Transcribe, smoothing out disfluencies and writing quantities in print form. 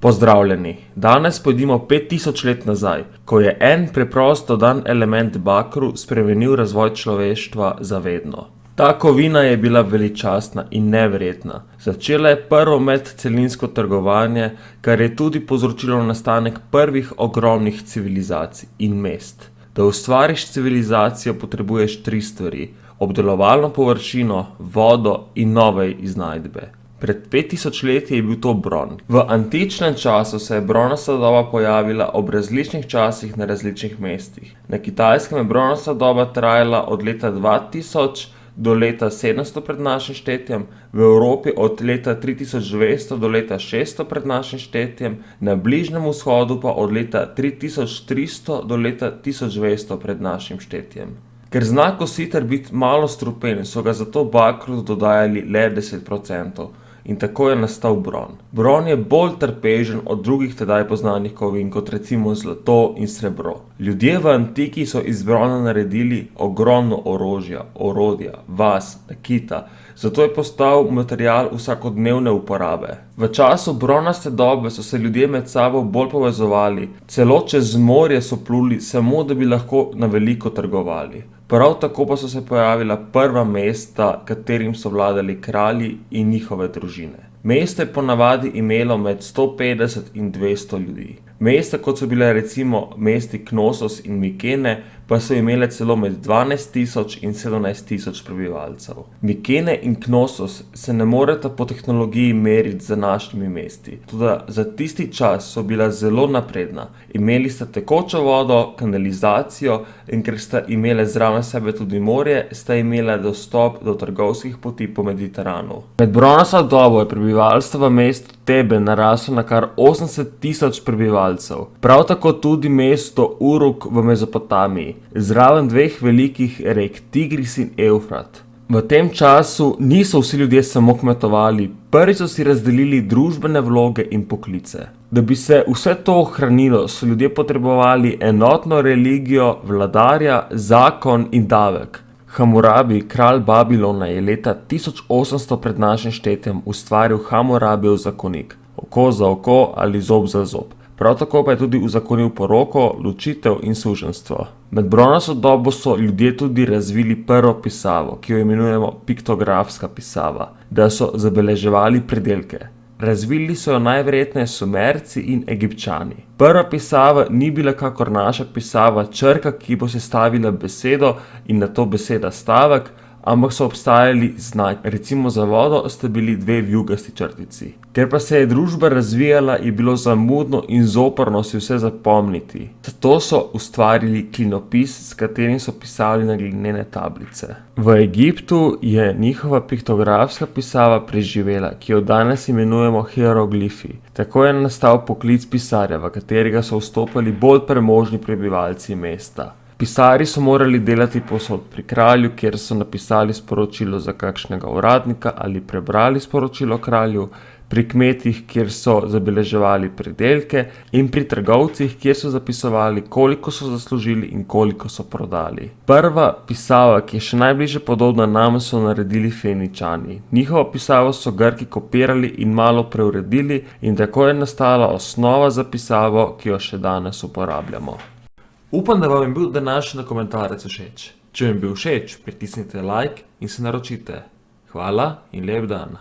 Pozdravljeni, danes pojdimo 5000 let nazaj, ko je en preprosto dan element bakru spremenil razvoj človeštva za vedno. Ta kovina je bila veličastna in neverjetna. Začela je prvo medcelinsko trgovanje, kar je tudi povzročilo nastanek prvih ogromnih civilizacij in mest. Da ustvariš civilizacijo, potrebuješ 3 stvari: obdelovalno površino, vodo in nove iznajdbe. Pred 5000 leti je bil to bron. V antičnem času se je bronasta doba pojavila ob različnih časih na različnih mestih. Na Kitajskem je bronasta doba trajala od leta 2000 do leta 700 pred našim štetjem, v Evropi od leta 3200 do leta 600 pred našim štetjem, na Bližnjem vzhodu pa od leta 3300 do leta 1200 pred našim štetjem. Ker zna kositer biti malo strupen, so ga zato bakru dodajali le 10%. In tako je nastal bron. Bron je bolj trpežen od drugih tedaj poznanih kovin, kot recimo zlato in srebro. Ljudje v antiki so iz brona naredili ogromno orožja, orodja, vas, nakita, zato je postal material vsakodnevne uporabe. V času bronaste dobe so se ljudje med sabo bolj povezovali, celo čez morje so pluli, samo da bi lahko na veliko trgovali. Prav tako pa so se pojavila prva mesta, katerim so vladali kralji in njihove družine. Mesto je ponavadi imelo med 150 in 200 ljudi. Mesta, kot so bile recimo mesti Knossos in Mikene, pa so imele celo med 12.000 in 17.000 prebivalcev. Mikene in Knossos se ne moreta po tehnologiji meriti z današnjimi mesti, toda za tisti čas so bila zelo napredna. Imeli sta tekočo vodo, kanalizacijo in ker sta imele zraven sebe tudi morje, sta imela dostop do trgovskih poti po Mediteranu. Med bronasto dobo je prebivalstvo v mestu Tebe naraslo na kar 80.000 prebivalcev. Prav tako tudi mesto Uruk v Mezopotamiji, zraven 2 velikih rek Tigris in Evfrat. V tem času niso vsi ljudje samo kmetovali, prvi so si razdelili družbene vloge in poklice. Da bi se vse to ohranilo, so ljudje potrebovali enotno religijo, vladarja, zakon in davek. Hamurabi, kralj Babilona, je leta 1800 pred našim štetjem ustvaril Hamurabijev zakonik, oko za oko ali zob za zob. Prav tako pa je tudi uzakonil poroko, ločitev in suženjstvo. Med bronasto dobo so ljudje tudi razvili prvo pisavo, ki jo imenujemo piktografska pisava, da so zabeleževali pridelke. Razvili so jo najverjetneje Sumerci in Egipčani. Prva pisava ni bila kakor naša pisava črka, ki bo sestavila besedo in nato beseda stavek, ampak so obstajali znaki. Recimo za vodo sta bili 2 vijugasti črtici. Ker pa se je družba razvijala, je bilo zamudno in zoprno si vse zapomniti. Zato so ustvarili klinopis, s katerim so pisali na glinene tablice. V Egiptu je njihova piktografska pisava preživela, ki jo danes imenujemo hieroglifi. Tako je nastal poklic pisarja, v katerega so vstopali bolj premožni prebivalci mesta. Pisarji so morali delati povsod pri kralju, kjer so napisali sporočilo za kakšnega uradnika ali prebrali sporočilo kralju, pri kmetih, kjer so zabeleževali pridelke, in pri trgovcih, kjer so zapisovali, koliko so zaslužili in koliko so prodali. Prva pisava, ki je še najbližje podobna nam, so naredili Feničani. Njihovo pisavo so Grki kopirali in malo preuredili in tako je nastala osnova za pisavo, ki jo še danes uporabljamo. Upam, da vam je bil današnji dokumentarec všeč. Če vam je bil všeč, pritisnite like in se naročite. Hvala in lep dan.